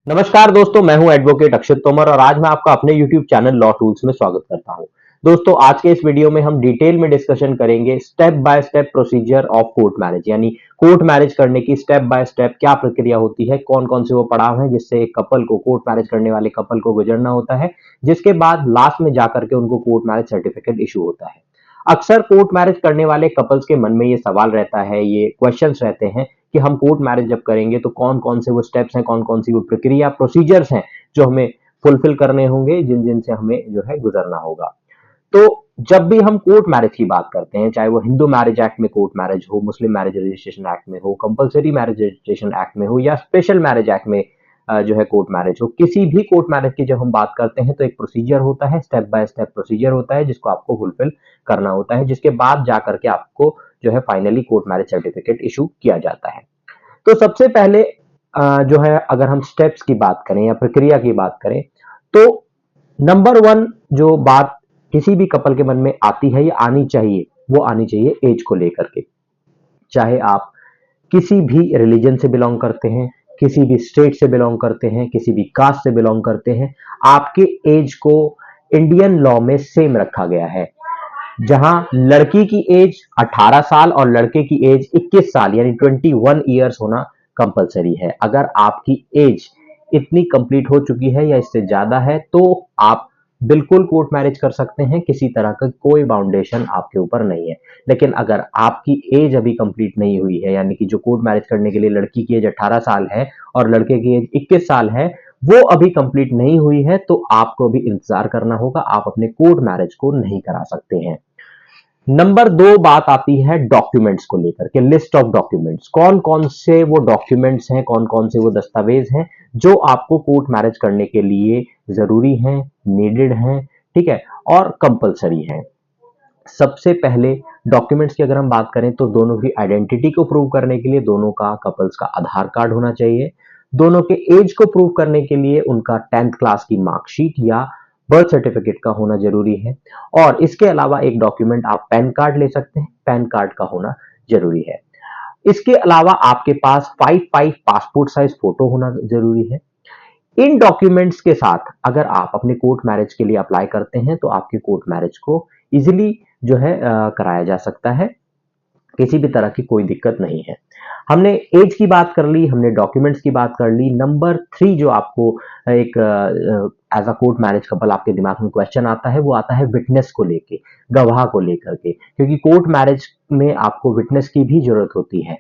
नमस्कार दोस्तों, मैं हूं एडवोकेट अक्षत तोमर और आज मैं आपका अपने YouTube चैनल लॉ टूल्स में स्वागत करता हूं। दोस्तों, आज के इस वीडियो में हम डिटेल में डिस्कशन करेंगे step by step procedure of court marriage, यानी कोर्ट मैरिज करने की स्टेप बाय स्टेप क्या प्रक्रिया होती है, कौन-कौन से वो पड़ाव हैं जिससे एक कपल को, कोर्ट मैरिज करने वाले कपल को गुजरना होता है, जिसके बाद लास्ट में जाकर के उनको कोर्ट मैरिज सर्टिफिकेट इश्यू होता है। अक्सर कोर्ट मैरिज करने वाले कपल्स के मन में ये सवाल रहता है, ये क्वेश्चंस रहते हैं कि हम कोर्ट मैरिज जब करेंगे तो कौन-कौन से वो स्टेप्स हैं, कौन-कौन सी वो प्रक्रिया, प्रोसीजर्स हैं जो हमें फुलफिल करने होंगे, जिन-जिन से हमें जो है गुजरना होगा। तो जब भी हम कोर्ट मैरिज की बात करते हैं, चाहे वो हिंदू मैरिज एक्ट में कोर्ट मैरिज हो, मुस्लिम मैरिज रजिस्ट्रेशन एक्ट में हो, कंपल्सरी मैरिज रजिस्ट्रेशन एक्ट में हो या स्पेशल मैरिज एक्ट में जो है कोर्ट मैरिज हो, किसी भी कोर्ट मैरिज की जब हम बात करते हैं तो एक प्रोसीजर होता है, स्टेप बाय स्टेप प्रोसीजर होता है जिसको आपको फुलफिल करना होता है, जिसके बाद जाकर के आपको जो है finally court marriage certificate issue किया जाता है। तो सबसे पहले जो है अगर हम स्टेप्स की बात करें या प्रक्रिया की बात करें, तो नंबर वन जो बात किसी भी कपल के मन में आती है या आनी चाहिए, वो आनी चाहिए एज को लेकर के। चाहे आप किसी भी रिलीजन से बिलोंग करते हैं, किसी भी स्टेट से बिलोंग करते हैं, किसी भी कास्ट से बिलोंग करते हैं, आपके एज को इंडियन लॉ में सेम रखा गया है। जहां लड़की की एज 18 साल और लड़के की एज 21 साल यानी 21 ईयर्स होना कंपलसरी है। अगर आपकी एज इतनी कंप्लीट हो चुकी है या इससे ज्यादा है तो आप बिल्कुल कोर्ट मैरिज कर सकते हैं, किसी तरह का कोई बाउंडेशन आपके ऊपर नहीं है। लेकिन अगर आपकी एज अभी कंप्लीट नहीं हुई है, यानी कि जो कोर्ट मैरिज करने के लिए लड़की की एज 18 साल है और लड़के की एज 21 साल है, वो अभी कंप्लीट नहीं हुई है, तो आपको अभी इंतजार करना होगा, आप अपने कोर्ट मैरिज को नहीं करा सकते हैं। नंबर दो बात आती है डॉक्यूमेंट्स को लेकर के, लिस्ट ऑफ डॉक्यूमेंट्स, कौन कौन से वो डॉक्यूमेंट्स हैं, कौन कौन से वो दस्तावेज हैं जो आपको कोर्ट मैरिज करने के लिए जरूरी हैं, नीडेड हैं, ठीक है, और कंपलसरी हैं। सबसे पहले डॉक्यूमेंट्स की अगर हम बात करें तो दोनों की आइडेंटिटी को प्रूव करने के लिए दोनों का, कपल्स का आधार कार्ड होना चाहिए। दोनों के एज को प्रूव करने के लिए उनका 10th क्लास की मार्कशीट या बर्थ सर्टिफिकेट का होना जरूरी है। और इसके अलावा एक डॉक्यूमेंट आप पैन कार्ड ले सकते हैं, पैन कार्ड का होना जरूरी है। इसके अलावा आपके पास 5x5 पासपोर्ट साइज फोटो होना जरूरी है। इन डॉक्यूमेंट्स के साथ अगर आप अपने कोर्ट मैरिज के लिए अप्लाई करते हैं तो आपके कोर्ट मैरिज को इजीली जो है कराया जा सकता है, किसी भी तरह की कोई दिक्कत नहीं है। हमने एज की बात कर ली, हमने डॉक्यूमेंट्स की बात कर ली। नंबर थ्री जो आपको एक as a court marriage couple आपके दिमाग में क्वेश्चन आता है, वो आता है विटनेस को लेके, गवाह को लेकर के, क्योंकि कोर्ट मैरिज में आपको विटनेस की भी जरूरत होती है।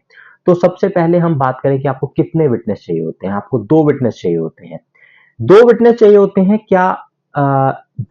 तो सबसे पहले हम बात करें कि आपको कितने विटनेस चाहिए होते हैं। आपको दो विटनेस चाहिए होते हैं। दो विटनेस चाहिए होते हैं। क्या अ,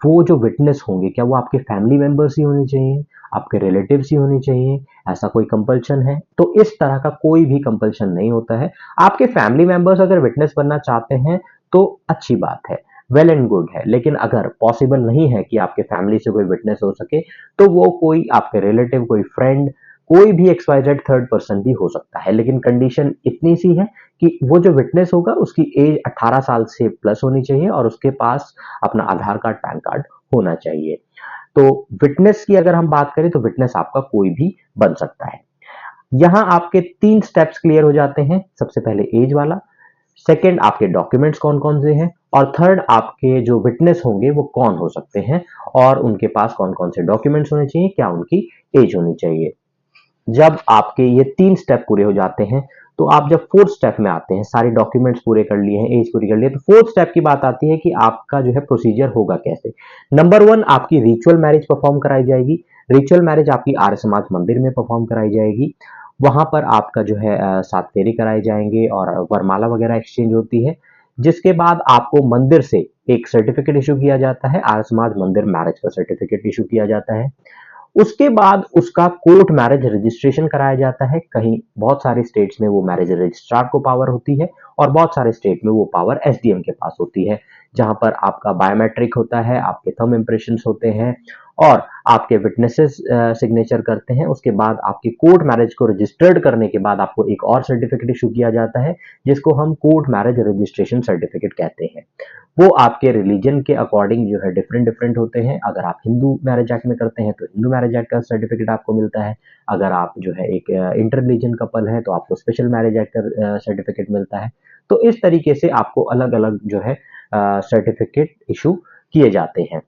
वो जो विटनेस होंगे क्या वो आपके फैमिली मेंबर्स ही होने चाहिए, आपके रिलेटिव्स ही होने चाहिए, ऐसा कोई कंपल्शन है? तो इस तरह का कोई भी कंपल्शन नहीं होता है। आपके फैमिली मेंबर्स अगर विटनेस बनना चाहते हैं तो अच्छी बात है, वेल एंड गुड है। लेकिन अगर पॉसिबल नहीं है कि आपके फैमिली से कोई विटनेस हो सके तो वो कोई आपके रिलेटिव, कोई फ्रेंड, कोई भी XYZ थर्ड पर्सन भी हो सकता है। लेकिन कंडीशन इतनी सी है कि वो जो विटनेस होगा उसकी एज 18 साल से प्लस होनी चाहिए और उसके पास अपना आधार कार्ड, पैन कार्ड होना चाहिए। तो विटनेस की अगर हम बात करें तो विटनेस आपका कोई भी बन सकता है। यहां आपके तीन स्टेप्स क्लियर हो जाते हैं। सबसे पहले एज वाला, सेकंड आपके डॉक्यूमेंट्स कौन कौन से हैं, और थर्ड आपके जो विटनेस होंगे वो कौन हो सकते हैं और उनके पास कौन कौन से डॉक्यूमेंट्स होने चाहिए, क्या उनकी एज होनी चाहिए। जब आपके ये तीन स्टेप पूरे हो जाते हैं तो आप जब फोर्थ स्टेप में आते हैं, सारे डॉक्यूमेंट्स पूरे कर लिए हैं, एज पूरी कर ली है, तो फोर्थ स्टेप की बात आती है कि आपका जो है प्रोसीजर होगा कैसे। नंबर वन, आपकी रिचुअल मैरिज परफॉर्म कराई जाएगी। रिचुअल मैरिज आपकी आर्य समाज मंदिर में परफॉर्म कराई जाएगी। वहां पर आपका जो है 7 फेरे कराए जाएंगे और वरमाला वगैरह एक्सचेंज होती है। जिसके बाद आपको मंदिर से एक सर्टिफिकेट इशू किया जाता है, आर्य समाज मंदिर मैरिज का सर्टिफिकेट इशू किया जाता है। उसके बाद उसका कोर्ट मैरिज रजिस्ट्रेशन कराया जाता है। कहीं बहुत सारे स्टेट्स में वो मैरिज रजिस्ट्रार को पावर होती है और बहुत सारे स्टेट में वो पावर एसडीएम के पास होती है, जहां पर आपका बायोमेट्रिक होता है, आपके थंब इम्प्रेशंस होते हैं और आपके विटनेसेस सिग्नेचर करते हैं। उसके बाद आपकी कोर्ट मैरिज को रजिस्टर्ड करने के बाद आपको एक और सर्टिफिकेट इशू किया जाता है, जिसको हम कोर्ट मैरिज रजिस्ट्रेशन सर्टिफिकेट कहते हैं। वो आपके रिलीजन के अकॉर्डिंग जो है डिफरेंट डिफरेंट होते हैं। अगर आप हिंदू मैरिज एक्ट में करते हैं तो हिंदू मैरिज एक्ट का सर्टिफिकेट आपको मिलता है। अगर आप जो है एक इंटर रिलीजन कपल है तो आपको स्पेशल मैरिज एक्ट का सर्टिफिकेट मिलता है। तो इस तरीके से आपको अलग-अलग जो है सर्टिफिकेट इशू किए जाते हैं।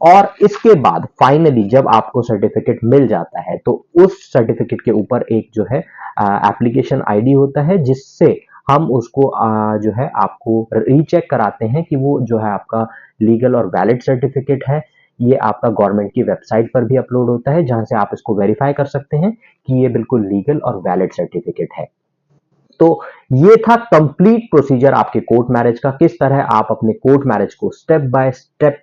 और इसके बाद फाइनली जब आपको सर्टिफिकेट मिल जाता है तो उस सर्टिफिकेट के ऊपर एक जो है एप्लीकेशन आईडी होता है, जिससे हम उसको जो है आपको रीचेक कराते हैं कि वो जो है आपका लीगल और वैलिड सर्टिफिकेट है। ये आपका गवर्नमेंट की वेबसाइट पर भी अपलोड होता है, जहां से आप इसको वेरीफाई कर सकते हैं कि ये बिल्कुल लीगल और वैलिड सर्टिफिकेट है। तो ये था कंप्लीट प्रोसीजर आपके कोर्ट मैरिज का, किस तरह आप अपने कोर्ट मैरिज को स्टेप बाय स्टेप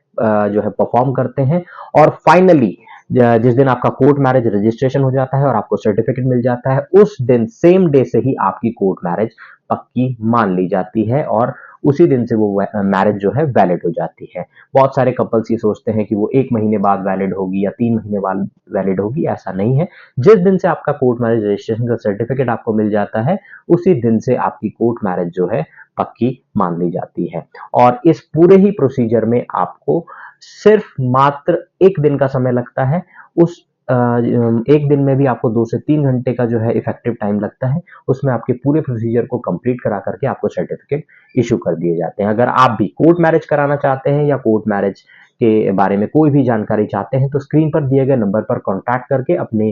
जो है परफॉर्म करते हैं, और फाइनली जिस दिन आपका कोर्ट मैरिज रजिस्ट्रेशन हो जाता है और आपको सर्टिफिकेट मिल जाता है, उस दिन सेम डे से ही आपकी कोर्ट मैरिज पक्की मान ली जाती है और उसी दिन से वो मैरिज जो है वैलिड हो जाती है। बहुत सारे कपल्स ये सोचते हैं कि वो 1 महीने बाद वैलिड होगी या 3 महीने बाद वैलिड होगी, ऐसा नहीं है। जिस दिन से आपका कोर्ट मैरिज रजिस्ट्रेशन का सर्टिफिकेट आपको मिल जाता है, उसी दिन से आपकी कोर्ट मैरिज जो है पक्की मान ली जाती है। और इस पूरे ही प्रोसीजर में आपको सिर्फ मात्र 1 दिन का समय लगता है। उस 1 दिन में भी आपको 2 से 3 घंटे का जो है इफेक्टिव टाइम लगता है। उसमें आपके पूरे प्रोसीजर को कंप्लीट करा करके आपको सर्टिफिकेट इश्यू कर दिए जाते हैं। अगर आप भी कोर्ट मैरिज कराना चाहते हैं या कोर्ट मैरिज के बारे में कोई भी जानकारी चाहते हैं, तो स्क्रीन पर दिए गए नंबर पर कॉन्टैक्ट करके अपने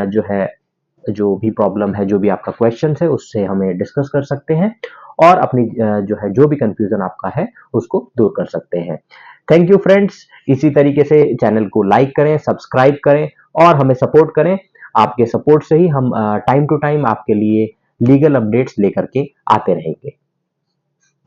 जो है जो भी प्रॉब्लम है, जो भी आपका क्वेश्चन है, उससे हमें डिस्कस कर सकते हैं और अपनी जो है जो भी कंफ्यूजन आपका है उसको दूर कर सकते हैं। थैंक यू फ्रेंड्स, इसी तरीके से चैनल को लाइक करें, सब्सक्राइब करें और हमें सपोर्ट करें। आपके सपोर्ट से ही हम टाइम टू टाइम आपके लिए लीगल अपडेट्स लेकर के आते रहेंगे।